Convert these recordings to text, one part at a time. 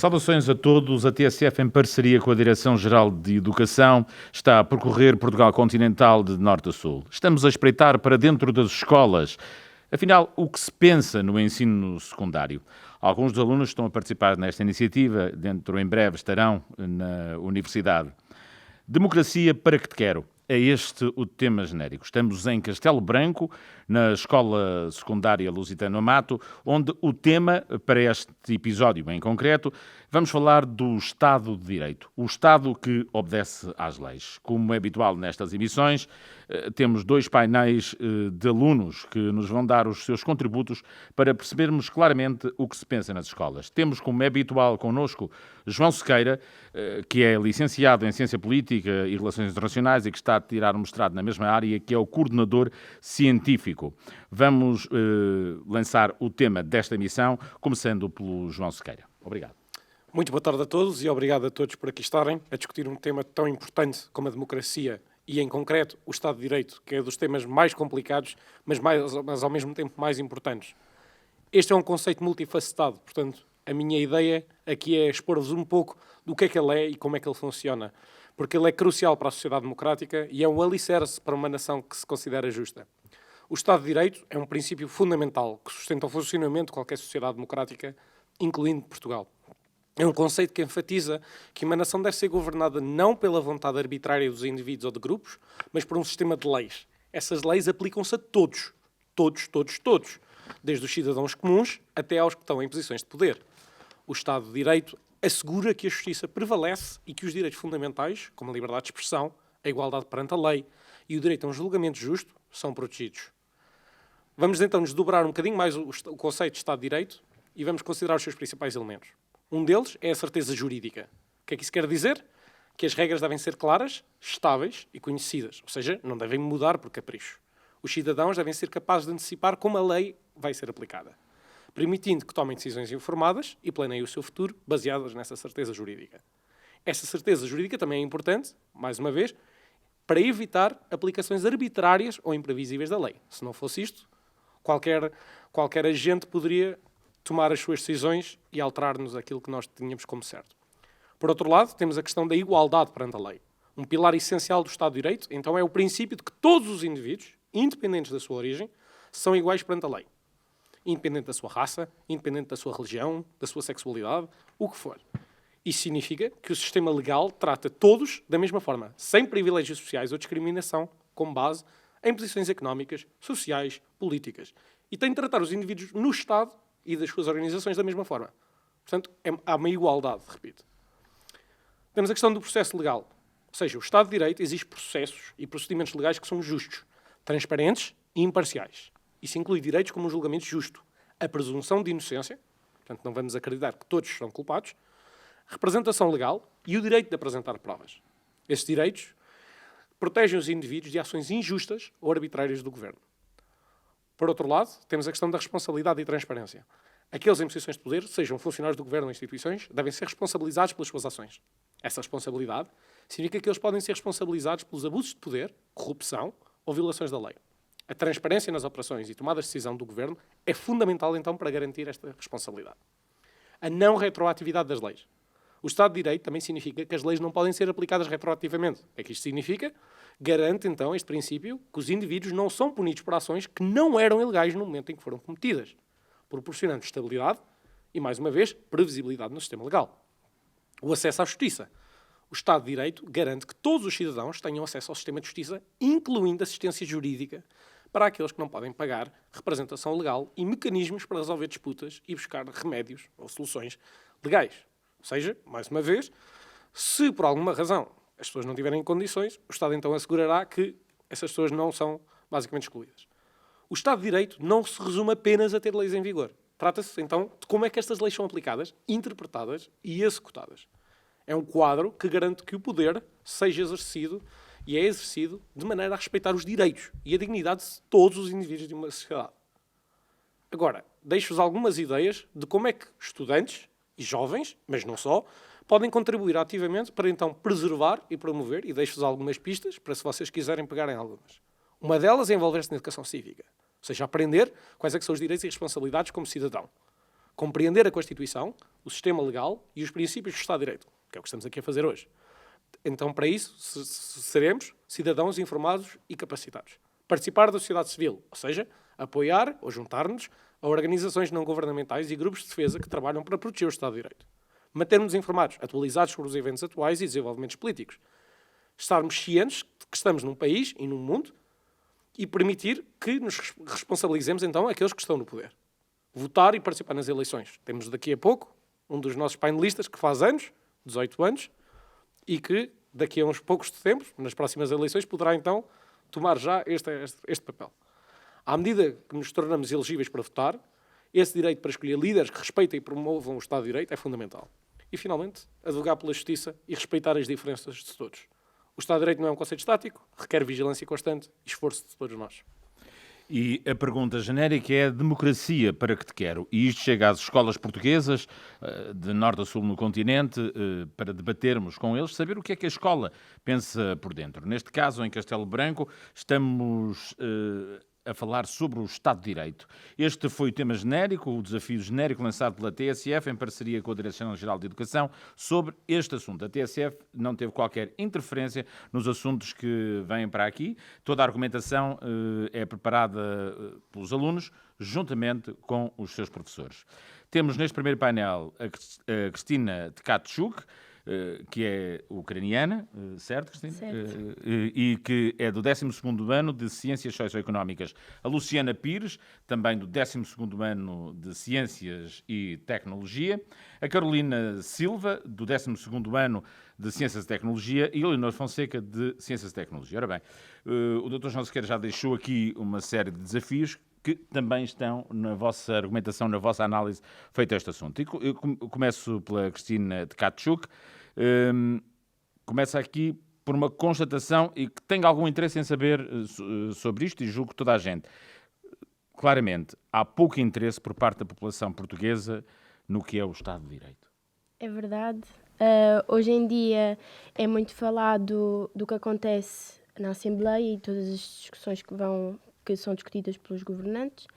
Saudações a todos. A TSF, em parceria com a Direção-Geral de Educação, está a percorrer Portugal continental de norte a sul. Estamos a espreitar para dentro das escolas. Afinal, o que se pensa no ensino secundário? Alguns dos alunos estão a participar nesta iniciativa, em breve estarão na universidade. Democracia para que te quero? É este o tema genérico. Estamos em Castelo Branco, na Escola Secundária Lusitano Amato, onde o tema, para este episódio em concreto, vamos falar do Estado de Direito. O Estado que obedece às leis. Como é habitual nestas emissões, temos dois painéis de alunos que nos vão dar os seus contributos para percebermos claramente o que se pensa nas escolas. Temos, como é habitual, connosco João Sequeira, que é licenciado em Ciência Política e Relações Internacionais e que está a tirar um mestrado na mesma área, que é o coordenador científico. Vamos lançar o tema desta emissão, começando pelo João Sequeira. Obrigado. Muito boa tarde a todos e obrigado a todos por aqui estarem a discutir um tema tão importante como a democracia e, em concreto, o Estado de Direito, que é dos temas mais complicados, mas ao mesmo tempo mais importantes. Este é um conceito multifacetado, portanto, a minha ideia aqui é expor-vos um pouco do que ele é e como é que ele funciona, porque ele é crucial para a sociedade democrática e é um alicerce para uma nação que se considera justa. O Estado de Direito é um princípio fundamental que sustenta o funcionamento de qualquer sociedade democrática, incluindo Portugal. É um conceito que enfatiza que uma nação deve ser governada não pela vontade arbitrária dos indivíduos ou de grupos, mas por um sistema de leis. Essas leis aplicam-se a todos. Todos. Desde os cidadãos comuns até aos que estão em posições de poder. O Estado de Direito assegura que a justiça prevalece e que os direitos fundamentais, como a liberdade de expressão, a igualdade perante a lei e o direito a um julgamento justo, são protegidos. Vamos então desdobrar um bocadinho mais o conceito de Estado de Direito e vamos considerar os seus principais elementos. Um deles é a certeza jurídica. O que é que isso quer dizer? Que as regras devem ser claras, estáveis e conhecidas, ou seja, não devem mudar por capricho. Os cidadãos devem ser capazes de antecipar como a lei vai ser aplicada, permitindo que tomem decisões informadas e planeiem o seu futuro baseadas nessa certeza jurídica. Essa certeza jurídica também é importante, mais uma vez, para evitar aplicações arbitrárias ou imprevisíveis da lei. Se não fosse isto, qualquer agente poderia tomar as suas decisões e alterar-nos aquilo que nós tínhamos como certo. Por outro lado, temos a questão da igualdade perante a lei. Um pilar essencial do Estado de Direito, então, é o princípio de que todos os indivíduos, independentes da sua origem, são iguais perante a lei. Independente da sua raça, independente da sua religião, da sua sexualidade, o que for. Isso significa que o sistema legal trata todos da mesma forma, sem privilégios sociais ou discriminação, com base em posições económicas, sociais, políticas. E tem de tratar os indivíduos no Estado e das suas organizações da mesma forma. Portanto, há uma igualdade, repito. Temos a questão do processo legal. Ou seja, o Estado de Direito exige processos e procedimentos legais que são justos, transparentes e imparciais. Isso inclui direitos como um julgamento justo, a presunção de inocência, portanto, não vamos acreditar que todos são culpados, representação legal e o direito de apresentar provas. Esses direitos protegem os indivíduos de ações injustas ou arbitrárias do governo. Por outro lado, temos a questão da responsabilidade e transparência. Aqueles em posições de poder, sejam funcionários do governo ou instituições, devem ser responsabilizados pelas suas ações. Essa responsabilidade significa que eles podem ser responsabilizados pelos abusos de poder, corrupção ou violações da lei. A transparência nas operações e tomadas de decisão do governo é fundamental, então, para garantir esta responsabilidade. A não retroatividade das leis. O Estado de Direito também significa que as leis não podem ser aplicadas retroativamente. O que é que isto significa? Garante, então, este princípio que os indivíduos não são punidos por ações que não eram ilegais no momento em que foram cometidas, proporcionando estabilidade e, mais uma vez, previsibilidade no sistema legal. O acesso à justiça. O Estado de Direito garante que todos os cidadãos tenham acesso ao sistema de justiça, incluindo assistência jurídica, para aqueles que não podem pagar, representação legal e mecanismos para resolver disputas e buscar remédios ou soluções legais. Ou seja, mais uma vez, se por alguma razão as pessoas não tiverem condições, o Estado então assegurará que essas pessoas não são basicamente excluídas. O Estado de Direito não se resume apenas a ter leis em vigor. Trata-se então de como é que estas leis são aplicadas, interpretadas e executadas. É um quadro que garante que o poder seja exercido e é exercido de maneira a respeitar os direitos e a dignidade de todos os indivíduos de uma sociedade. Agora, deixo-vos algumas ideias de como é que estudantes e jovens, mas não só, podem contribuir ativamente para então preservar e promover, e deixo-vos algumas pistas para se vocês quiserem pegarem algumas. Uma delas é envolver-se na educação cívica, ou seja, aprender quais é que são os direitos e responsabilidades como cidadão. Compreender a Constituição, o sistema legal e os princípios do Estado de Direito, que é o que estamos aqui a fazer hoje. Então, para isso, seremos cidadãos informados e capacitados. Participar da sociedade civil, ou seja, apoiar ou juntar-nos a organizações não governamentais e grupos de defesa que trabalham para proteger o Estado de Direito. Manter-nos informados, atualizados sobre os eventos atuais e desenvolvimentos políticos. Estarmos cientes de que estamos num país e num mundo e permitir que nos responsabilizemos, então, aqueles que estão no poder. Votar e participar nas eleições. Temos daqui a pouco um dos nossos painelistas que faz anos, 18 anos, e que daqui a uns poucos tempos, nas próximas eleições, poderá então tomar já este papel. À medida que nos tornamos elegíveis para votar, esse direito para escolher líderes que respeitem e promovam o Estado de Direito é fundamental. E, finalmente, advogar pela justiça e respeitar as diferenças de todos. O Estado de Direito não é um conceito estático, requer vigilância constante e esforço de todos nós. E a pergunta genérica é: democracia para que te quero? E isto chega às escolas portuguesas, de norte a sul no continente, para debatermos com eles, saber o que é que a escola pensa por dentro. Neste caso, em Castelo Branco, estamos a falar sobre o Estado de Direito. Este foi o tema genérico, o desafio genérico lançado pela TSF em parceria com a Direção-Geral de Educação sobre este assunto. A TSF não teve qualquer interferência nos assuntos que vêm para aqui. Toda a argumentação é preparada pelos alunos, juntamente com os seus professores. Temos neste primeiro painel a Cristina Tkachuk, que é ucraniana, certo, Cristina? Certo. E que é do 12º ano de Ciências Socioeconómicas. A Luciana Pires, também do 12º ano de Ciências e Tecnologia. A Carolina Silva, do 12º ano de Ciências e Tecnologia. E a Leonor Fonseca, de Ciências e Tecnologia. Ora bem, o Dr. João Sequeira já deixou aqui uma série de desafios que também estão na vossa argumentação, na vossa análise feita a este assunto. Eu começo pela Cristina Tkachuk. Começa aqui por uma constatação e que tenho algum interesse em saber sobre isto, e julgo que toda a gente. Claramente, há pouco interesse por parte da população portuguesa no que é o Estado de Direito. É verdade. Hoje em dia é muito falado do que acontece na Assembleia e todas as discussões que são discutidas pelos governantes.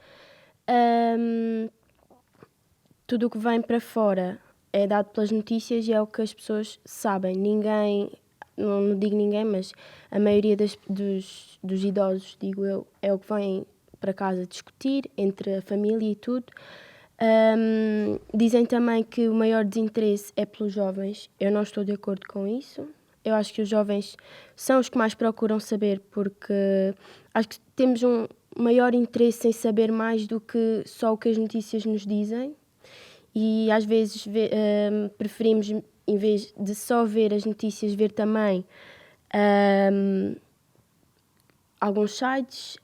Tudo o que vem para fora é dado pelas notícias e é o que as pessoas sabem. Ninguém, não digo ninguém, mas a maioria dos idosos, digo eu, é o que vem para casa discutir, entre a família e tudo. Dizem também que o maior desinteresse é pelos jovens. Eu não estou de acordo com isso. Eu acho que os jovens são os que mais procuram saber, porque acho que temos um maior interesse em saber mais do que só o que as notícias nos dizem. E às vezes preferimos, em vez de só ver as notícias, ver também alguns sites,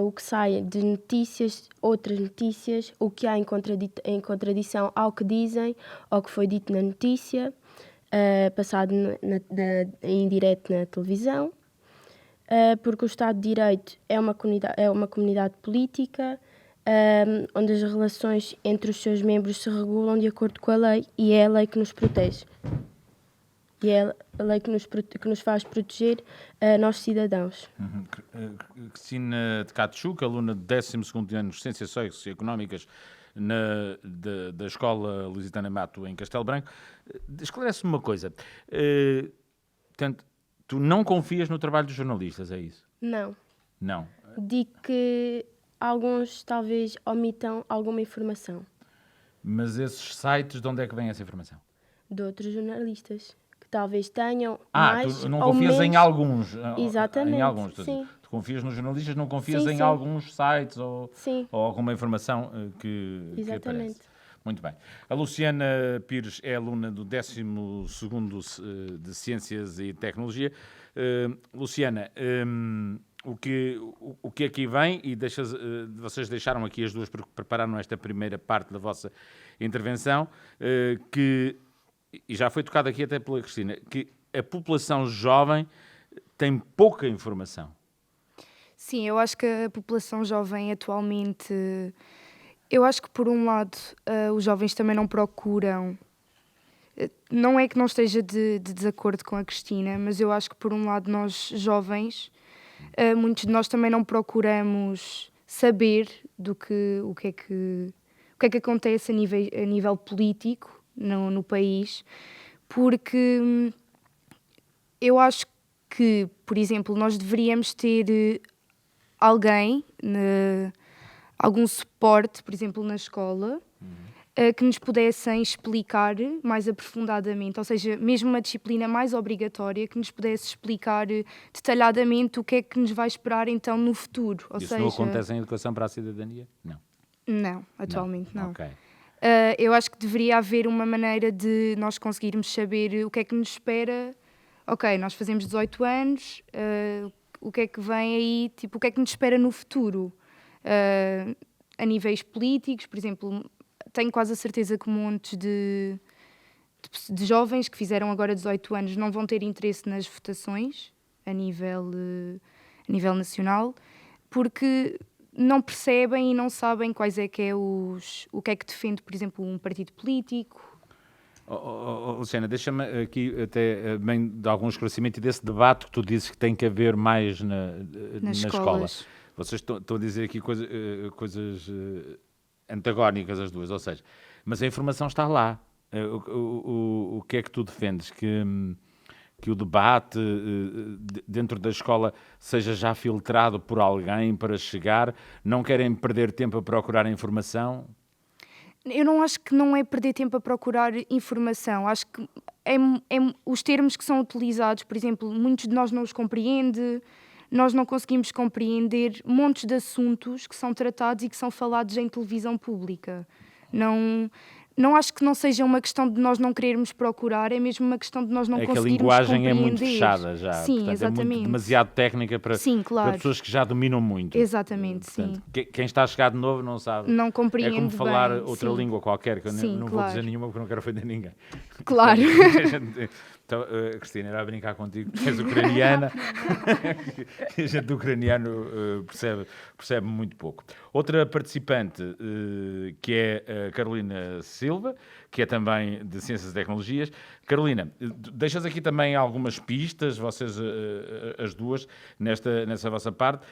o que sai de notícias, outras notícias, o que há em contradição ao que dizem, ao que foi dito na notícia, passado em direto na televisão, porque o Estado de Direito é uma comunidade política, onde as relações entre os seus membros se regulam de acordo com a lei, e é a lei que nos protege. E é a lei que nos faz proteger nós cidadãos. Cristina Tkachuk, aluna de 12º ano de Ciências Socioeconómicas da Escola Lusitana Mato, em Castelo Branco. Esclarece-me uma coisa. Portanto, tu não confias no trabalho dos jornalistas, é isso? Não. Não. Digo que alguns talvez omitam alguma informação. Mas esses sites, de onde é que vem essa informação? De outros jornalistas, que talvez tenham mais tu não ou confias menos... em alguns. Exatamente, em alguns. sim. Tu confias nos jornalistas, não confias em Sim. alguns sites ou alguma informação que Exatamente. aparece. Muito bem. A Luciana Pires é aluna do 12º de Ciências e Tecnologia. Luciana, o que aqui vem, e vocês deixaram aqui as duas porque prepararam esta primeira parte da vossa intervenção, e já foi tocado aqui até pela Cristina, que a população jovem tem pouca informação. Sim, eu acho que a população jovem atualmente... Eu acho que, por um lado, os jovens também não procuram... Não é que não esteja de desacordo com a Cristina, mas eu acho que, por um lado, nós jovens, muitos de nós também não procuramos saber o que que é que acontece a nível político no país, porque eu acho que, por exemplo, nós deveríamos ter alguém, algum suporte, por exemplo, na escola, que nos pudessem explicar mais aprofundadamente, ou seja, mesmo uma disciplina mais obrigatória, que nos pudesse explicar detalhadamente o que é que nos vai esperar então no futuro. Ou Isso seja, não acontece em educação para a cidadania? Não. Não, atualmente não. Ok. Eu acho que deveria haver uma maneira de nós conseguirmos saber o que é que nos espera. Ok, nós fazemos 18 anos, o que é que vem aí, tipo, o que é que nos espera no futuro? A níveis políticos, por exemplo, tenho quase a certeza que montes de jovens que fizeram agora 18 anos não vão ter interesse nas votações a nível nacional, porque não percebem e não sabem quais é que é o que é que defende, por exemplo, um partido político. Luciana, deixa-me aqui até bem de algum esclarecimento e desse debate que tu dizes que tem que haver mais na escola. Vocês estão a dizer aqui coisas antagónicas as duas, ou seja, mas a informação está lá. O que é que tu defendes? Que o debate dentro da escola seja já filtrado por alguém para chegar? Não querem perder tempo a procurar informação? Eu não acho que não é perder tempo a procurar informação. Acho que os termos que são utilizados, por exemplo, muitos de nós não os compreendem, nós não conseguimos compreender montes de assuntos que são tratados e que são falados em televisão pública. Não acho que não seja uma questão de nós não querermos procurar, é mesmo uma questão de nós não conseguirmos compreender. É que a linguagem é muito fechada já. Sim, portanto, exatamente. É muito demasiado técnica para pessoas que já dominam muito. Exatamente, portanto, sim. Quem está a chegar de novo não sabe. Não compreende bem. É como falar bem, outra sim. língua qualquer, que eu sim, não vou dizer nenhuma porque não quero ofender ninguém. Claro. Então, Cristina, era a brincar contigo, que és ucraniana, e a gente do ucraniano percebe muito pouco. Outra participante, que é a Carolina Silva, que é também de Ciências e Tecnologias. Carolina, deixas aqui também algumas pistas, vocês as duas, nessa vossa parte.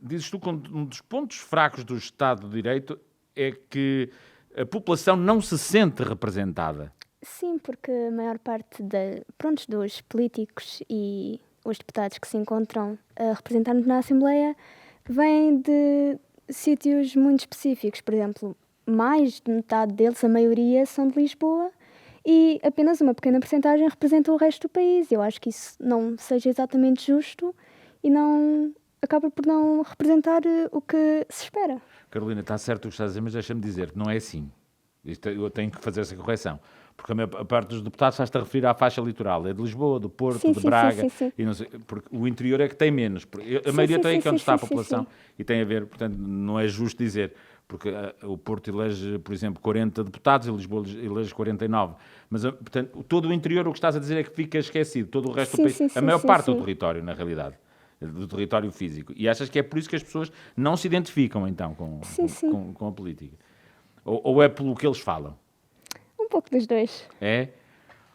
Dizes tu que um dos pontos fracos do Estado de Direito é que a população não se sente representada. Sim, porque a maior parte dos políticos e os deputados que se encontram a representar-nos na Assembleia vêm de sítios muito específicos. Por exemplo, mais de metade deles, a maioria, são de Lisboa e apenas uma pequena porcentagem representa o resto do país. Eu acho que isso não seja exatamente justo e acaba por não representar o que se espera. Carolina, está certo o que estás a dizer, mas deixa-me dizer, não é assim. Eu tenho que fazer essa correção. Porque a maior parte dos deputados está-se a referir à faixa litoral. É de Lisboa, do Porto, de Braga. Sim. E não sei, porque o interior é que tem menos. A maioria tem que é onde está a população. E tem a ver, portanto, não é justo dizer. Porque o Porto elege, por exemplo, 40 deputados e Lisboa elege 49. Mas, portanto, todo o interior, o que estás a dizer é que fica esquecido. Todo o resto do país, a maior parte do território, na realidade. Do território físico. E achas que é por isso que as pessoas não se identificam, então, com a política? Ou é pelo que eles falam? Um pouco dos dois. É?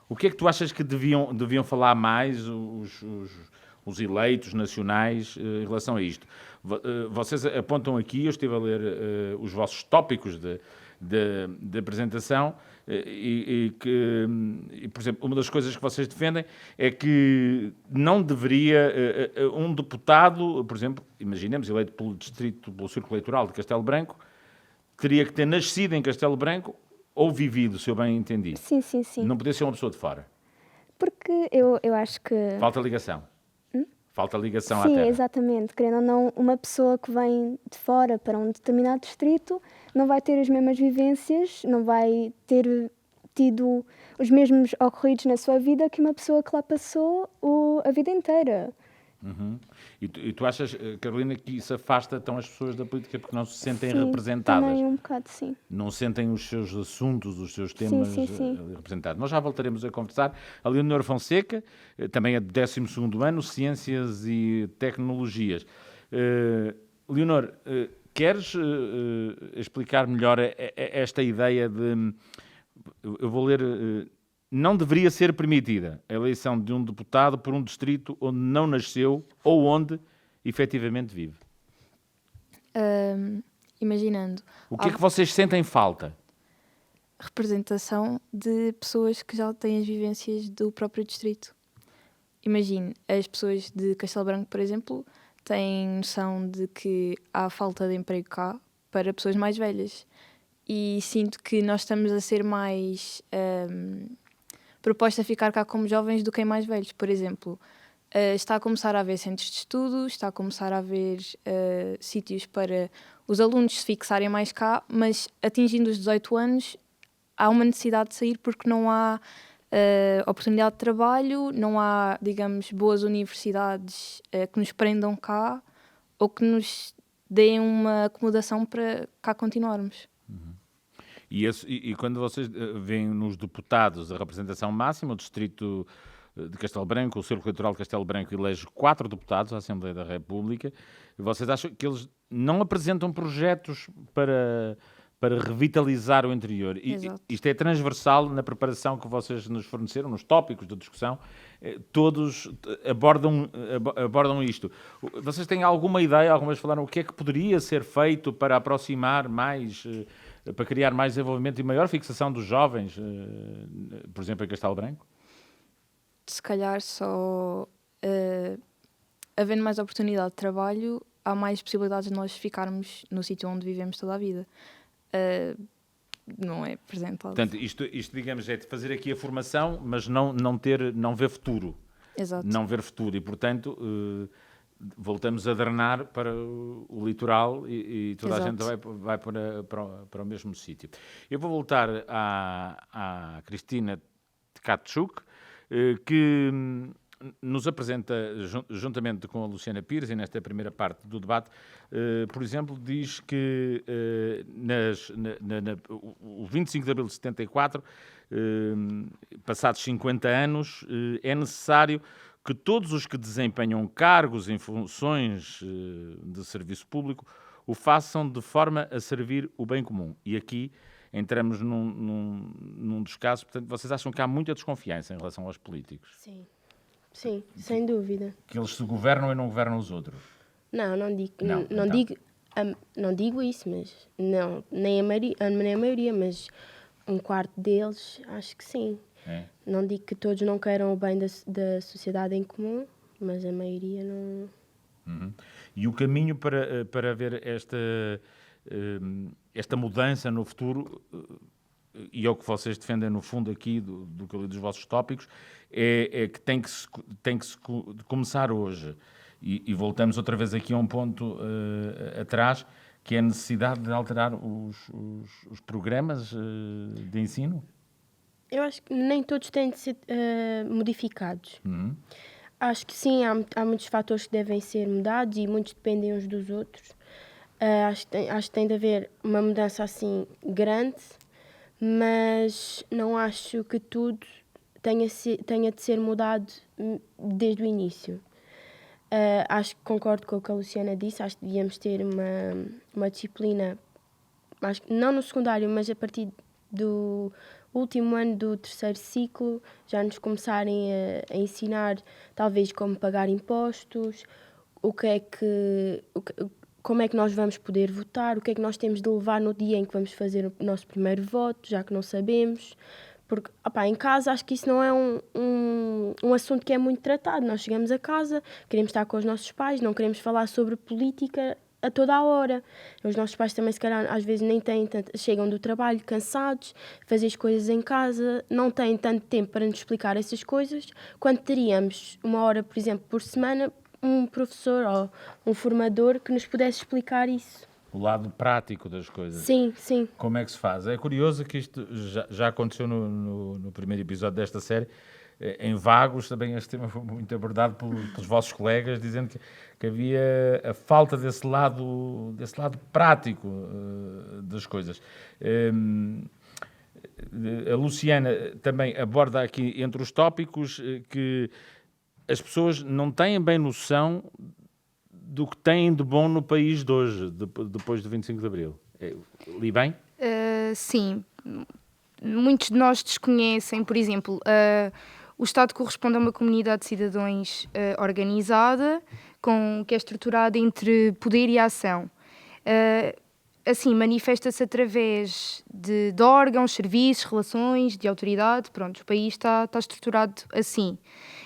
O que é que tu achas que deviam falar mais os eleitos nacionais em relação a isto? Vocês apontam aqui, eu estive a ler os vossos tópicos de apresentação e, por exemplo, uma das coisas que vocês defendem é que não deveria um deputado, por exemplo, imaginemos, eleito pelo Círculo Eleitoral de Castelo Branco, teria que ter nascido em Castelo Branco ou vivido, se eu bem entendi. Sim. Não podia ser uma pessoa de fora. Porque eu acho que... Falta ligação. Falta ligação à Sim, terra. exatamente. Querendo ou não, uma pessoa que vem de fora para um determinado distrito não vai ter as mesmas vivências, não vai ter tido os mesmos ocorridos na sua vida que uma pessoa que lá passou a vida inteira. Uhum. E tu achas, Carolina, que isso afasta então as pessoas da política porque não se sentem representadas? Também um bocado, sim. Não sentem os seus assuntos, os seus temas representados. Nós já voltaremos a conversar. A Leonor Fonseca, também é de 12º ano, Ciências e Tecnologias. Leonor, queres explicar melhor esta ideia de... Eu vou ler... Não deveria ser permitida a eleição de um deputado por um distrito onde não nasceu ou onde efetivamente vive. imaginando. O que é que vocês sentem falta? Representação de pessoas que já têm as vivências do próprio distrito. Imagine, as pessoas de Castelo Branco, por exemplo, têm noção de que há falta de emprego cá para pessoas mais velhas. E sinto que nós estamos a ser mais proposta a ficar cá como jovens do que em mais velhos. Por exemplo, está a começar a haver centros de estudo, está a começar a haver sítios para os alunos se fixarem mais cá, mas atingindo os 18 anos há uma necessidade de sair porque não há oportunidade de trabalho, não há, digamos, boas universidades que nos prendam cá ou que nos deem uma acomodação para cá continuarmos. E quando vocês veem nos deputados a representação máxima, o distrito de Castelo Branco, o Círculo Eleitoral de Castelo Branco elege 4 deputados à Assembleia da República, vocês acham que eles não apresentam projetos para revitalizar o interior? Isto é transversal na preparação que vocês nos forneceram, nos tópicos da discussão, todos abordam isto. Vocês têm alguma ideia, algumas falaram, o que é que poderia ser feito para aproximar mais, para criar mais desenvolvimento e maior fixação dos jovens, por exemplo, em Castelo Branco? Se calhar só havendo mais oportunidade de trabalho, há mais possibilidades de nós ficarmos no sítio onde vivemos toda a vida. Não é apresentado. Portanto, isto, digamos, é de fazer aqui a formação, mas não ver futuro. Exato. Não ver futuro. E, portanto, voltamos a drenar para o litoral e toda a gente vai para o mesmo sítio. Eu vou voltar à Cristina Tkachuk, que nos apresenta, juntamente com a Luciana Pires, e nesta primeira parte do debate, por exemplo, diz que o 25 de abril de 74, passados 50 anos, é necessário que todos os que desempenham cargos em funções de serviço público o façam de forma a servir o bem comum. E aqui entramos num dos casos, portanto, vocês acham que há muita desconfiança em relação aos políticos? Sim, sem dúvida. Que eles se governam e não governam os outros? Não digo isso, mas não, nem a maioria, mas um quarto deles, acho que sim. É? Não digo que todos não queiram o bem da sociedade em comum, mas a maioria não. Uhum. E o caminho para haver esta mudança no futuro, e é o que vocês defendem no fundo aqui do que eu li dos vossos tópicos, é que tem que se começar hoje. E voltamos outra vez aqui a um ponto atrás, que é a necessidade de alterar os programas de ensino? Eu acho que nem todos têm de ser modificados. Uhum. Acho que sim, há muitos fatores que devem ser mudados e muitos dependem uns dos outros. Acho que tem de haver uma mudança assim grande, mas não acho que tudo tenha de ser mudado desde o início. Acho que concordo com o que a Luciana disse, acho que devíamos ter uma disciplina, acho que não no secundário, mas a partir do último ano do terceiro ciclo, já nos começarem a ensinar talvez como pagar impostos, como é que nós vamos poder votar, o que é que nós temos de levar no dia em que vamos fazer o nosso primeiro voto, já que não sabemos. Porque em casa acho que isso não é um assunto que é muito tratado. Nós chegamos a casa, queremos estar com os nossos pais, não queremos falar sobre política a toda a hora. Os nossos pais também, se calhar, às vezes nem têm chegam do trabalho cansados, fazer as coisas em casa, não têm tanto tempo para nos explicar essas coisas, quando teríamos uma hora, por exemplo, por semana, um professor ou um formador que nos pudesse explicar isso. O lado prático das coisas. Sim, sim. Como é que se faz? É curioso que isto já aconteceu no primeiro episódio desta série. Em Vagos também este tema foi muito abordado pelos vossos colegas, dizendo que havia a falta desse lado prático das coisas. A Luciana também aborda aqui entre os tópicos que as pessoas não têm bem noção do que têm de bom no país de hoje, depois do 25 de Abril. Li bem? Sim. Muitos de nós desconhecem, por exemplo, o Estado corresponde a uma comunidade de cidadãos organizada, que é estruturada entre poder e ação. assim, manifesta-se através de órgãos, serviços, relações, de autoridade. Pronto, o país está estruturado assim.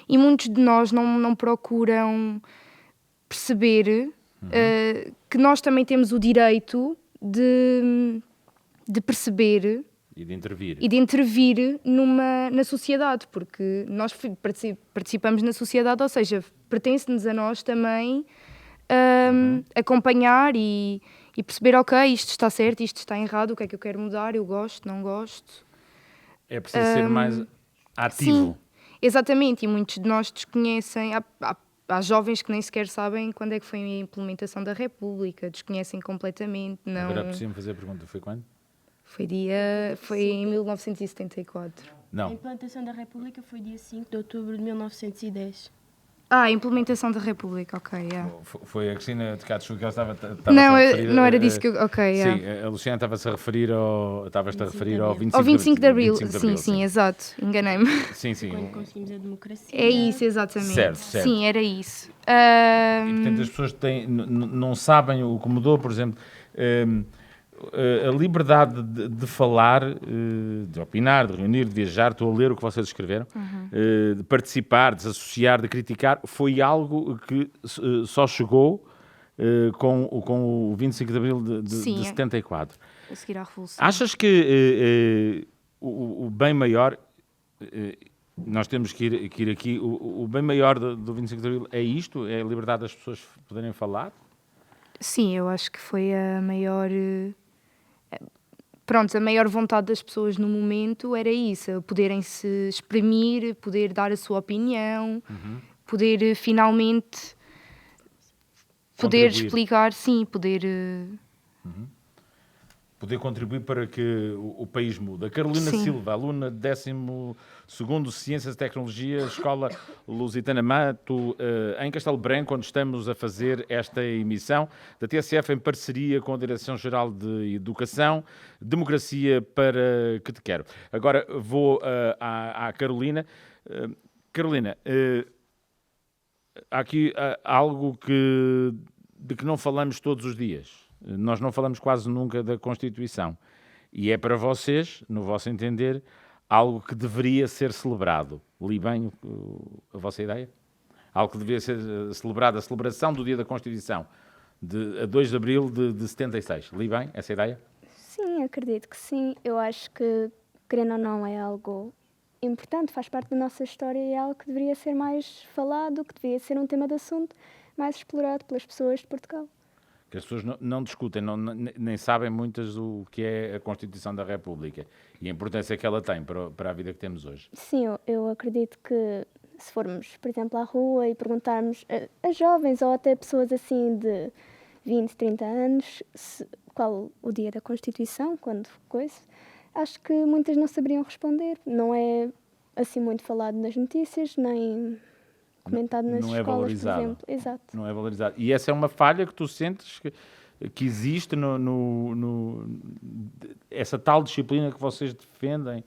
E muitos de nós não procuram perceber que nós também temos o direito de perceber E de intervir. e de intervir na sociedade, porque nós participamos na sociedade, ou seja, pertence-nos a nós também acompanhar e perceber, ok, isto está certo, isto está errado, o que é que eu quero mudar, eu gosto, não gosto. É preciso ser mais ativo. Sim, exatamente, e muitos de nós desconhecem, há jovens que nem sequer sabem quando é que foi a implementação da República, desconhecem completamente. Não... Agora preciso fazer a pergunta, foi quando? Foi em 1974. A Não. implantação da República foi dia 5 de outubro de 1910. A implementação da República, ok, yeah. Foi a Cristina de Catos que ela estava Não, a referir, não era disso que eu... Ok, yeah. Sim, a Luciana estava-se a referir estavas-te a referir ao 25 Ao 25 de Abril, 25 de Abril, sim, exato, enganei-me. Sim, sim. Quando conseguimos a democracia. É isso, exatamente. Certo. Sim, era isso. E, portanto, as pessoas não sabem o que mudou, por exemplo, a liberdade de falar, de opinar, de reunir, de viajar, estou a ler o que vocês escreveram, de participar, de se associar, de criticar, foi algo que só chegou com o 25 de Abril de 74. A seguir à Revolução. Achas que o bem maior, nós temos que ir aqui, o bem maior do 25 de Abril é isto? É a liberdade das pessoas poderem falar? Sim, eu acho que foi a maior... Pronto, a maior vontade das pessoas no momento era isso, poderem se exprimir, poder dar a sua opinião, poder finalmente poder Contribuir. explicar, sim, poder... Poder contribuir para que o país mude. A Carolina Sim. Silva, aluna de 12º Ciências e Tecnologia, Escola Lusitana Mato, em Castelo Branco, onde estamos a fazer esta emissão da TSF em parceria com a Direção-Geral de Educação, Democracia para que te quero. Agora vou à Carolina. Carolina, há aqui algo de que não falamos todos os dias. Nós não falamos quase nunca da Constituição. E é para vocês, no vosso entender, algo que deveria ser celebrado. Li bem a vossa ideia? Algo que deveria ser celebrado, a celebração do Dia da Constituição, a 2 de Abril de 76. Li bem essa ideia? Sim, acredito que sim. Eu acho que, querendo ou não, é algo importante, faz parte da nossa história e é algo que deveria ser mais falado, que deveria ser um tema de assunto mais explorado pelas pessoas de Portugal. Que as pessoas não discutem, nem sabem muitas o que é a Constituição da República e a importância que ela tem para a vida que temos hoje. Sim, eu acredito que se formos, por exemplo, à rua e perguntarmos a jovens ou até pessoas assim de 20, 30 anos qual o dia da Constituição, quando coisa, acho que muitas não saberiam responder. Não é assim muito falado nas notícias, nem comentado nas não é escolas, valorizado. por exemplo. Exato. Não é valorizado. E essa é uma falha que tu sentes que existe essa tal disciplina que vocês defendem?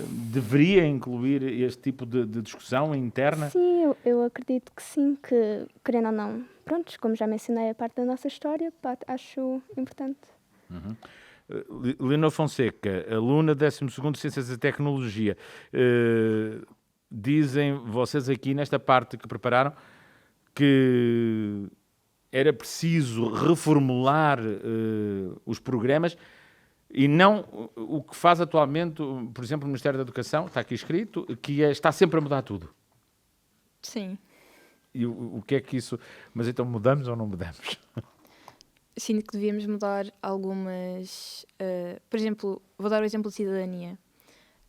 Deveria incluir este tipo de discussão interna? Sim, eu acredito que sim, que querendo ou não, pronto, como já mencionei a parte da nossa história, acho importante. Leonor Fonseca, aluna 12º Ciências e Tecnologia, dizem vocês aqui nesta parte que prepararam que era preciso reformular os programas e não o que faz atualmente, por exemplo, o Ministério da Educação, está aqui escrito, que está sempre a mudar tudo. Sim. E o que é que isso... Mas então mudamos ou não mudamos? Sinto que devíamos mudar algumas... por exemplo, vou dar o exemplo de cidadania.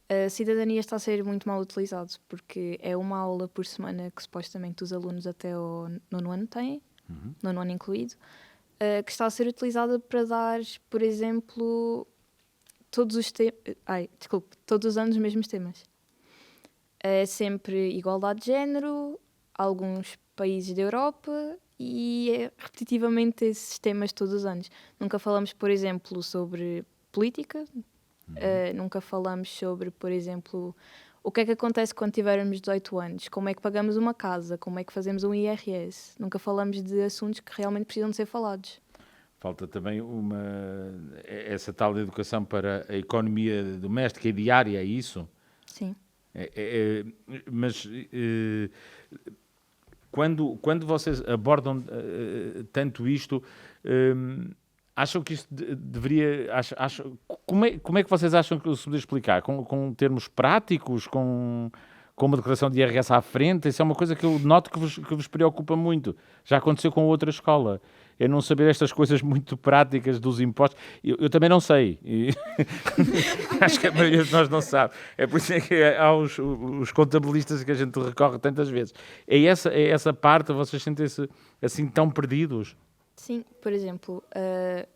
A cidadania está a ser muito mal utilizado, porque é uma aula por semana que supostamente os alunos até o 9º ano têm, 9º ano incluído, que está a ser utilizada para dar, por exemplo, todos os anos os mesmos temas. É sempre igualdade de género, alguns países da Europa e é repetitivamente esses temas todos os anos. Nunca falamos, por exemplo, sobre política, nunca falamos sobre, por exemplo, o que é que acontece quando tivermos 18 anos, como é que pagamos uma casa, como é que fazemos um IRS. Nunca falamos de assuntos que realmente precisam de ser falados. Falta também essa tal educação para a economia doméstica e diária, é isso? Sim. Mas quando vocês abordam tanto isto, acham que isto deveria... como é que vocês acham que se poderia explicar? Com termos práticos? Com uma declaração de IRS à frente? Isso é uma coisa que eu noto que vos preocupa muito. Já aconteceu com outra escola. É não saber estas coisas muito práticas dos impostos. Eu também não sei. Acho que a maioria de nós não sabe. É por isso que há os contabilistas que a gente recorre tantas vezes. É essa parte, vocês sentem-se assim tão perdidos? Sim, por exemplo,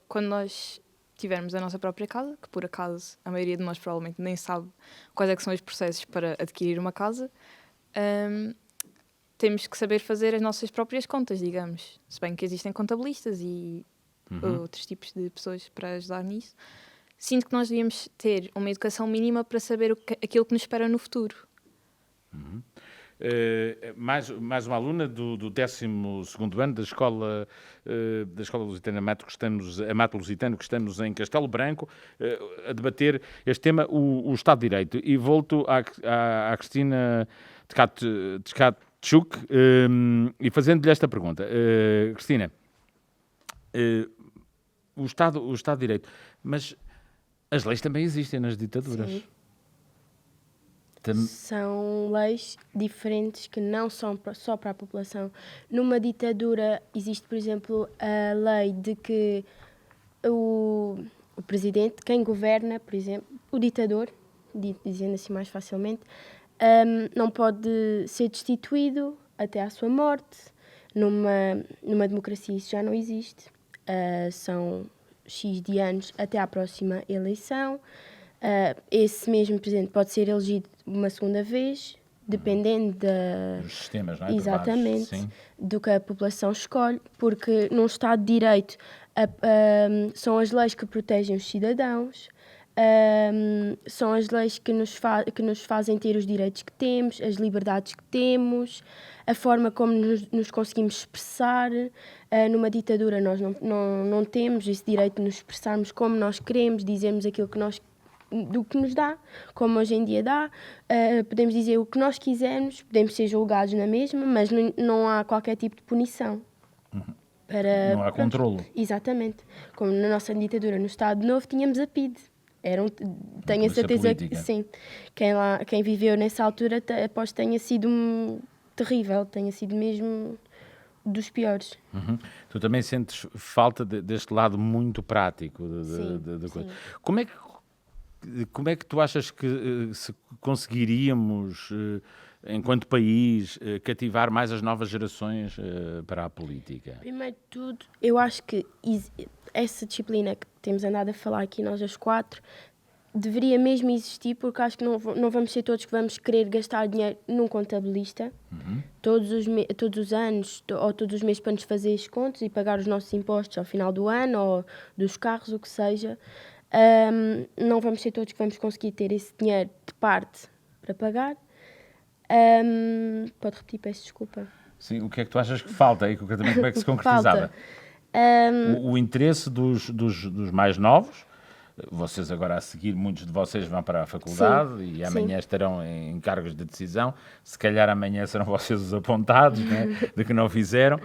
quando nós tivermos a nossa própria casa, que por acaso a maioria de nós provavelmente nem sabe quais é que são os processos para adquirir uma casa, temos que saber fazer as nossas próprias contas, digamos. Se bem que existem contabilistas e outros tipos de pessoas para ajudar nisso, sinto que nós devíamos ter uma educação mínima para saber aquilo que nos espera no futuro. Mais uma aluna do 12º ano da Escola Lusitana Mato Lusitano, que estamos em Castelo Branco, a debater este tema, o Estado de Direito. E volto à Cristina Tkachuk e fazendo-lhe esta pergunta. Cristina, o Estado de Direito, mas as leis também existem nas ditaduras. Sim. São leis diferentes que não são só para a população. Numa ditadura existe, por exemplo, a lei de que o presidente, quem governa, por exemplo, o ditador, dizendo assim mais facilmente, não pode ser destituído até à sua morte. Numa democracia isso já não existe. São X de anos até à próxima eleição. Esse mesmo presidente pode ser elegido uma segunda vez, dependendo dos sistemas, não é? Exatamente, Sim. do que a população escolhe, porque num Estado de Direito são as leis que protegem os cidadãos, são as leis que nos fazem ter os direitos que temos, as liberdades que temos, a forma como nos conseguimos expressar. Numa ditadura nós não temos esse direito de nos expressarmos como nós queremos, dizermos aquilo que do que nos dá, como hoje em dia dá. Podemos dizer o que nós quisermos, podemos ser julgados na mesma, mas não há qualquer tipo de punição. Não há controlo. Exatamente. Como na nossa ditadura, no Estado Novo, tínhamos a PIDE. Tenho a certeza que sim. Quem viveu nessa altura, após tenha sido terrível, tenha sido mesmo dos piores. Tu também sentes falta deste lado muito prático da coisa. Como é que tu achas que se conseguiríamos, enquanto país, cativar mais as novas gerações para a política? Primeiro de tudo, eu acho que essa disciplina que temos andado a falar aqui, nós as 4, deveria mesmo existir, porque acho que não vamos ser todos que vamos querer gastar dinheiro num contabilista todos os anos ou todos os meses para nos fazer as contas e pagar os nossos impostos ao final do ano ou dos carros, o que seja. Não vamos ser todos que vamos conseguir ter esse dinheiro de parte para pagar. Pode repetir, peço desculpa. Sim, o que é que tu achas que falta aí, concretamente, como é que se concretizava? O interesse dos mais novos. Vocês agora a seguir, muitos de vocês vão para a faculdade e amanhã estarão em cargos de decisão. Se calhar amanhã serão vocês os apontados, né, de que não fizeram.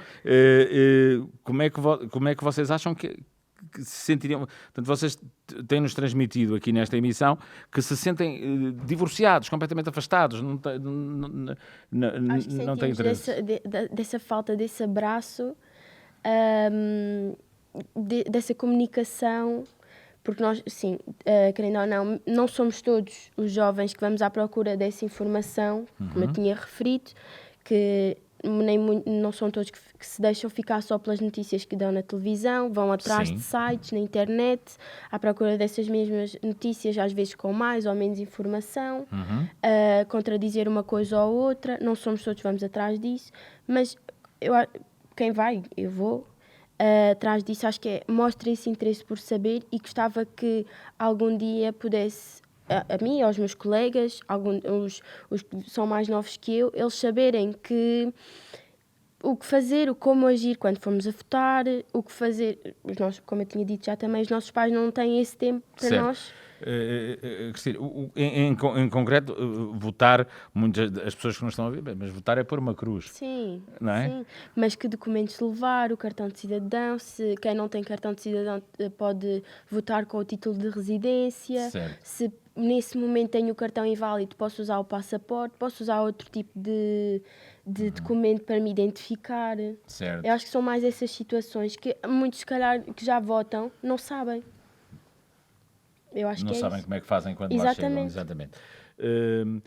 Como é que vocês acham que se sentiriam... Portanto, vocês têm-nos transmitido aqui nesta emissão que se sentem divorciados, completamente afastados, não têm interesse. Dessa falta desse abraço, dessa comunicação, porque nós, sim, querendo ou não somos todos os jovens que vamos à procura dessa informação, como eu tinha referido, que não são todos que se deixam ficar só pelas notícias que dão na televisão, vão atrás de sites, na internet, à procura dessas mesmas notícias, às vezes com mais ou menos informação, contradizer uma coisa ou outra. Não somos todos que vamos atrás disso, mas eu vou atrás disso. Acho que mostra esse interesse por saber, e gostava que algum dia pudesse, a mim, aos meus colegas, os que são mais novos que eu, eles saberem que o que fazer, como agir quando formos a votar, o que fazer. Como eu tinha dito já também, os nossos pais não têm esse tempo para Certo. nós. Cristina, em concreto, votar, muitas das pessoas que nos estão a ver, mas votar é pôr uma cruz. Sim, Não é? sim. Mas que documentos levar, o cartão de cidadão, se quem não tem cartão de cidadão pode votar com o título de residência, Certo. se nesse momento tenho o cartão inválido, posso usar o passaporte, posso usar outro tipo de documento para me identificar. Certo. Eu acho que são mais essas situações que muitos, se calhar, que já votam, não sabem. Eu acho Não que é sabem isso. como é que fazem quando lá chegam. Exatamente. Exatamente.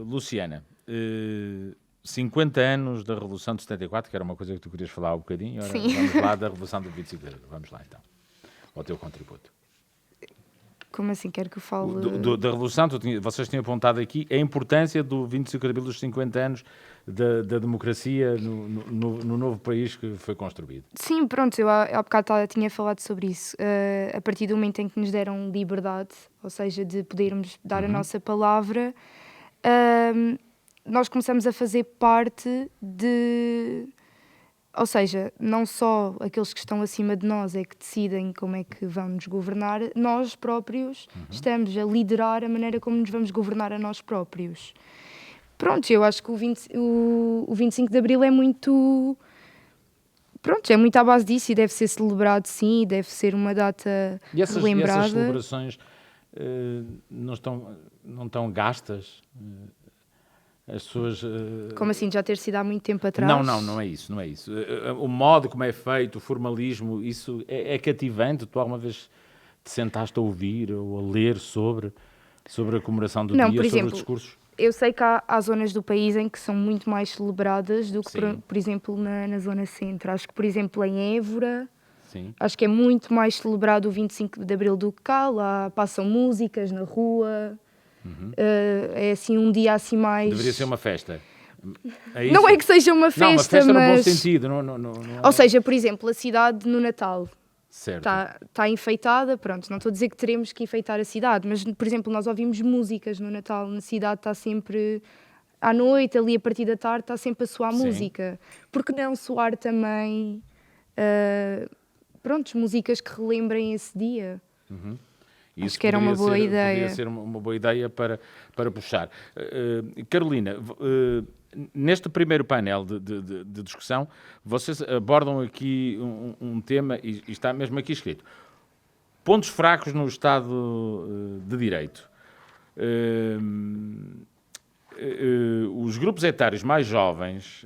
Luciana, 50 anos da Revolução de 74, que era uma coisa que tu querias falar um bocadinho. Ora, Sim. vamos lá da Revolução de 25 de Abril. Vamos lá, então. Ao teu contributo. Como assim, quero que eu fale? Da Revolução, vocês tinham apontado aqui a importância do 25 de Abril, dos 50 anos da democracia no novo país que foi construído. Sim, pronto, eu há bocado tinha falado sobre isso. A partir do momento em que nos deram liberdade, ou seja, de podermos dar a nossa palavra, nós começamos a fazer parte de... Ou seja, não só aqueles que estão acima de nós é que decidem como é que vão nos governar, nós próprios estamos a liderar a maneira como nos vamos governar a nós próprios. Pronto, eu acho que o 25 de Abril é muito... Pronto, é muito à base disso e deve ser celebrado, sim, deve ser uma data E essas relembrada. celebrações não estão gastas? As pessoas... Como assim, já ter sido há muito tempo atrás? Não é isso. O modo como é feito, o formalismo, isso é cativante. Tu alguma vez te sentaste a ouvir ou a ler sobre a comemoração do dia, por sobre exemplo, os discursos? Eu sei que há zonas do país em que são muito mais celebradas do que, Sim. por exemplo, na zona centro. Acho que, por exemplo, em Évora, Sim. acho que é muito mais celebrado o 25 de Abril do que cá. Lá passam músicas na rua. É assim um dia assim mais... Deveria ser uma festa. Não é que seja uma festa, não, uma festa mas... no bom sentido. Não Ou seja, por exemplo, a cidade no Natal certo. está enfeitada. Pronto, não estou a dizer que teremos que enfeitar a cidade, mas, por exemplo, nós ouvimos músicas no Natal. Na cidade está sempre... À noite, ali a partir da tarde, está sempre a soar Sim. música. Por que não soar também... músicas que relembrem esse dia? Isso que era uma boa ideia. Poderia ser uma boa ideia para puxar. Carolina, neste primeiro painel de discussão, vocês abordam aqui um tema, e está mesmo aqui escrito, pontos fracos no Estado de Direito. Os grupos etários mais jovens,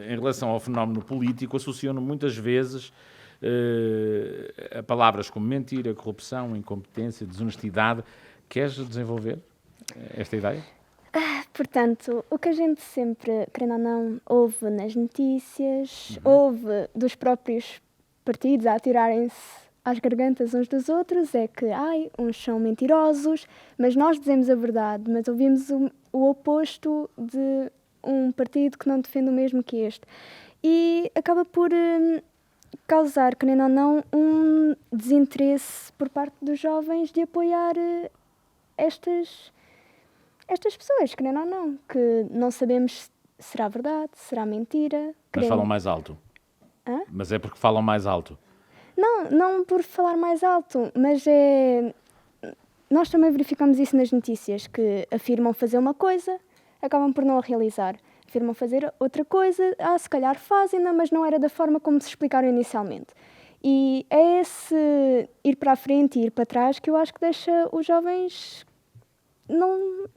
em relação ao fenómeno político, associam muitas vezes a palavras como mentira, corrupção, incompetência, desonestidade. Queres desenvolver esta ideia? Portanto, o que a gente sempre, querendo ou não, ouve nas notícias, ouve dos próprios partidos a atirarem-se às gargantas uns dos outros, é que, uns são mentirosos, mas nós dizemos a verdade, mas ouvimos o oposto de um partido que não defende o mesmo que este. E acaba por causar, querendo ou não, um desinteresse por parte dos jovens de apoiar estas pessoas, querendo ou não, que não sabemos se será verdade, se será mentira. Mas falam mais alto. Hã? Mas é porque falam mais alto. Não por falar mais alto, mas nós também verificamos isso nas notícias, que afirmam fazer uma coisa, acabam por não a realizar. Afirmam fazer outra coisa, se calhar fazem-na, mas não era da forma como se explicaram inicialmente. E é esse ir para a frente e ir para trás que eu acho que deixa os jovens não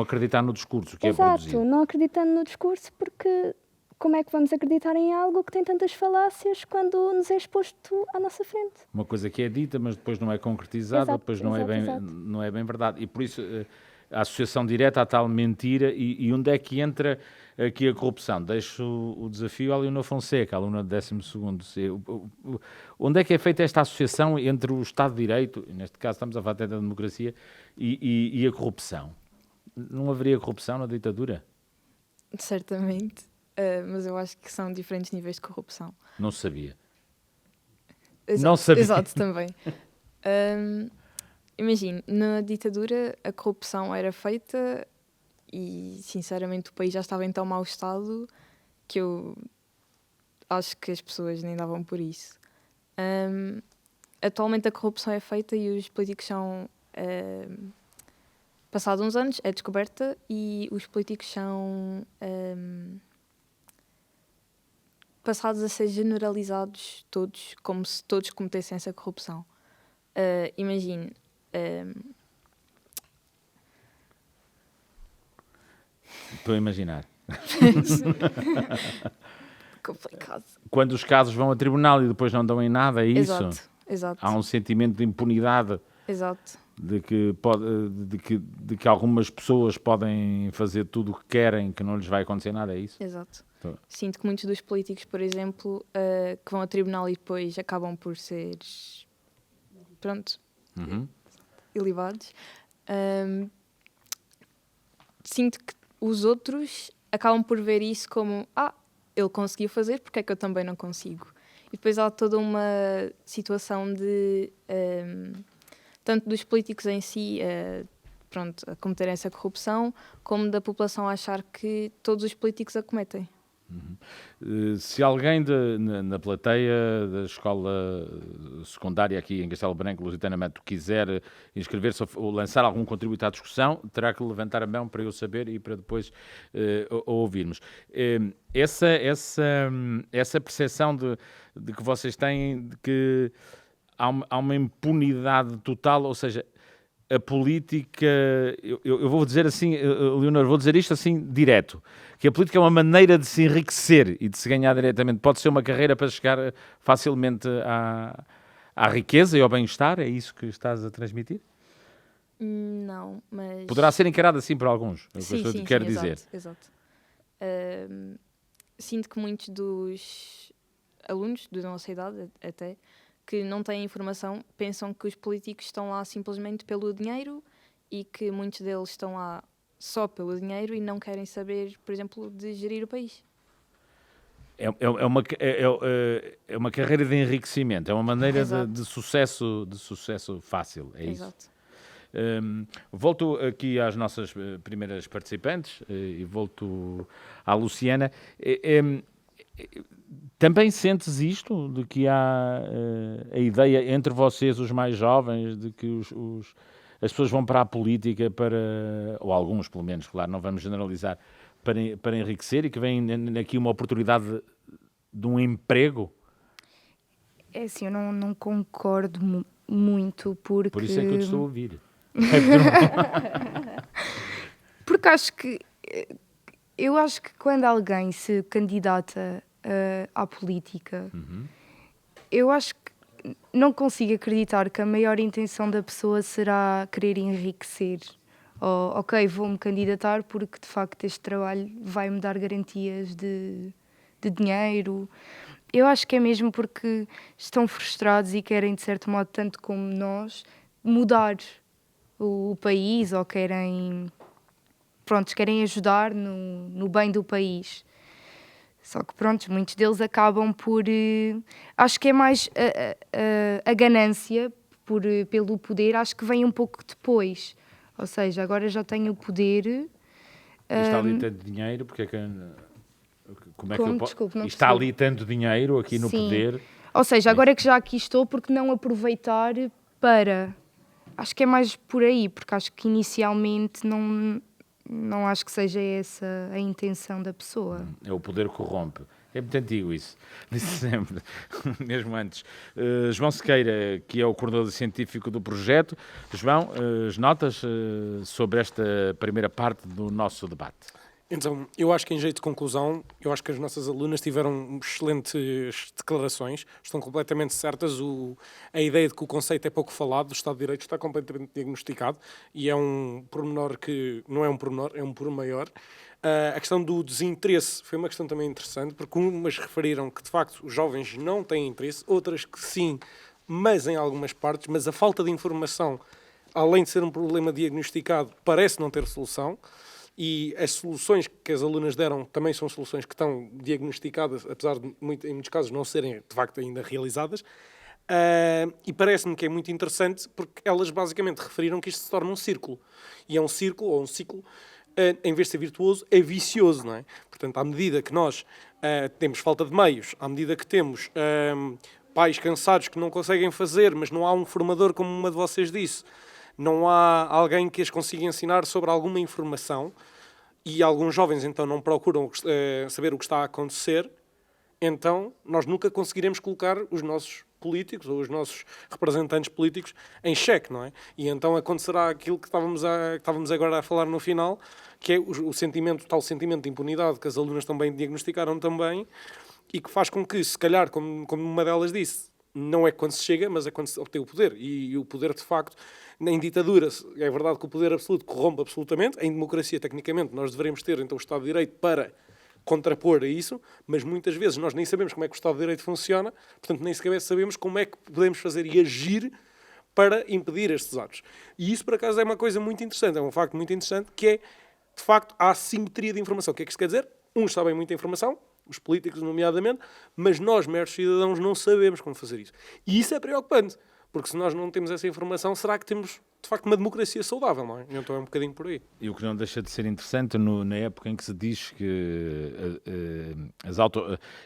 acreditar no discurso que é exato, produzido. não acreditando no discurso, porque como é que vamos acreditar em algo que tem tantas falácias quando nos é exposto à nossa frente? Uma coisa que é dita, mas depois não é concretizada, Exato, depois exato. não é bem verdade. E por isso a associação direta à tal mentira. E onde é que entra aqui a corrupção? Deixo o desafio à Leonor Fonseca, aluna de 12º. Onde é que é feita esta associação entre o Estado de Direito, neste caso estamos a falar até da democracia, e a corrupção? Não haveria corrupção na ditadura? Certamente, mas eu acho que são diferentes níveis de corrupção. Não se sabia. Exato, Não sabia. Exato, também. Imagine, na ditadura a corrupção era feita e, sinceramente, o país já estava em tão mau estado que eu acho que as pessoas nem davam por isso. Atualmente a corrupção é feita e os políticos são... passados uns anos é descoberta e os políticos são passados a ser generalizados todos, como se todos cometessem essa corrupção. Imagine... Estou a imaginar. complicado. Quando os casos vão a tribunal e depois não dão em nada, é isso? Exato. Há um sentimento de impunidade Exato. de que algumas pessoas podem fazer tudo o que querem, que não lhes vai acontecer nada, é isso? Exato. Então. Sinto que muitos dos políticos, por exemplo, que vão a tribunal e depois acabam por ser, ilibados, sinto que os outros acabam por ver isso como ele conseguiu fazer, porque é que eu também não consigo? E depois há toda uma situação de, tanto dos políticos em si, a cometerem essa corrupção, como da população a achar que todos os políticos a cometem. Se alguém na plateia da escola secundária aqui em Castelo Branco, Lusitana-Mato, quiser inscrever-se ou lançar algum contributo à discussão, terá que levantar a mão para eu saber e para depois ouvirmos. Essa percepção de que vocês têm de que há uma impunidade total, ou seja, a política, eu vou dizer assim, Leonor, vou dizer isto assim direto, que a política é uma maneira de se enriquecer e de se ganhar diretamente. Pode ser uma carreira para chegar facilmente à riqueza e ao bem-estar, é isso que estás a transmitir? Não, mas... Poderá ser encarado assim por alguns, é o que Sim, eu quero dizer. Exato. Sinto que muitos dos alunos da nossa idade, até, que não têm informação, pensam que os políticos estão lá simplesmente pelo dinheiro e que muitos deles estão lá só pelo dinheiro e não querem saber, por exemplo, de gerir o país. É uma carreira de enriquecimento, é uma maneira de sucesso fácil, é isso? Exato. Volto aqui às nossas primeiras participantes e volto à Luciana. Também sentes isto, de que há a ideia entre vocês, os mais jovens, de que as pessoas vão para a política ou alguns pelo menos, claro, não vamos generalizar, para enriquecer e que vem aqui uma oportunidade de um emprego? É assim, eu não concordo muito porque... Por isso é que eu te estou a ouvir. Porque eu acho que quando alguém se candidata à política, eu acho que não consigo acreditar que a maior intenção da pessoa será querer enriquecer. Ou, ok, vou-me candidatar porque de facto este trabalho vai-me dar garantias de dinheiro. Eu acho que é mesmo porque estão frustrados e querem, de certo modo, tanto como nós, mudar o país ou querem ajudar no bem do país. Só que, muitos deles acabam por... acho que é mais a ganância pelo poder, acho que vem um pouco depois. Ou seja, agora já tenho o poder... Está ali tanto dinheiro, porque é que... Como é que eu posso... Desculpe, não está percebi. ali tanto dinheiro aqui no poder. Ou seja, agora é que já aqui estou, porque não aproveitar para... Acho que é mais por aí, porque acho que inicialmente não acho que seja essa a intenção da pessoa. É o poder corrompe. É muito antigo isso. Disse sempre, mesmo antes. João Sequeira, que é o coordenador científico do projeto. João, as notas sobre esta primeira parte do nosso debate. Então, eu acho que em jeito de conclusão, eu acho que as nossas alunas tiveram excelentes declarações, estão completamente certas, a ideia de que o conceito é pouco falado, do Estado de Direito está completamente diagnosticado e é um pormenor que não é um pormenor, é um por maior. A questão do desinteresse foi uma questão também interessante, porque umas referiram que de facto os jovens não têm interesse, outras que sim, mas em algumas partes, mas a falta de informação, além de ser um problema diagnosticado, parece não ter solução. E as soluções que as alunas deram também são soluções que estão diagnosticadas, apesar de, em muitos casos, não serem, de facto, ainda realizadas. E parece-me que é muito interessante porque elas basicamente referiram que isto se torna um círculo. E é um círculo, ou um ciclo, em vez de ser virtuoso, é vicioso, não é? Portanto, à medida que nós temos falta de meios, à medida que temos pais cansados que não conseguem fazer, mas não há um formador, como uma de vocês disse, não há alguém que as consiga ensinar sobre alguma informação, e alguns jovens então não procuram saber o que está a acontecer, então nós nunca conseguiremos colocar os nossos políticos ou os nossos representantes políticos em xeque, não é? E então acontecerá aquilo que estávamos agora a falar no final, que é o tal sentimento de impunidade que as alunas também diagnosticaram também, e que faz com que, se calhar, como uma delas disse, não é quando se chega, mas é quando se obtém o poder. E o poder, de facto, em ditadura, é verdade que o poder absoluto corrompe absolutamente. Em democracia, tecnicamente, nós deveremos ter, então, o Estado de Direito para contrapor a isso, mas muitas vezes nós nem sabemos como é que o Estado de Direito funciona, portanto, nem sequer sabemos como é que podemos fazer e agir para impedir estes atos. E isso, por acaso, é uma coisa muito interessante, é um facto muito interessante, que é, de facto, a assimetria de informação. O que é que isto quer dizer? Uns sabem muita informação, os políticos nomeadamente, mas nós, meros cidadãos, não sabemos como fazer isso. E isso é preocupante, porque se nós não temos essa informação, será que temos, de facto, uma democracia saudável, não é? Então é um bocadinho por aí. E o que não deixa de ser interessante, na época em que se diz que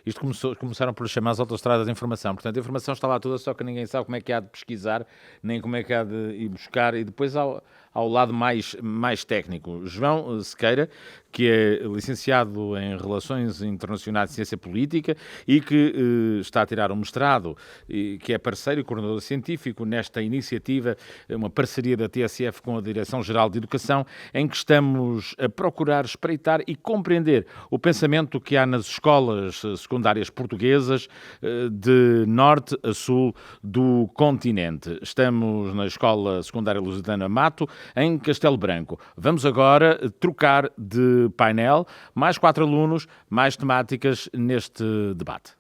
isto começaram por chamar as autoestradas de informação. Portanto, a informação está lá toda, só que ninguém sabe como é que há de pesquisar, nem como é que há de ir buscar, e depois ao lado mais técnico. João Sequeira, que é licenciado em Relações Internacionais e Ciência Política e que está a tirar um mestrado, e que é parceiro e coordenador científico nesta iniciativa, uma parceria da TSF com a Direção-Geral de Educação, em que estamos a procurar espreitar e compreender o pensamento que há nas escolas secundárias portuguesas de norte a sul do continente. Estamos na Escola Secundária Lusitana Mato, em Castelo Branco. Vamos agora trocar de painel, mais 4 alunos, mais temáticas neste debate.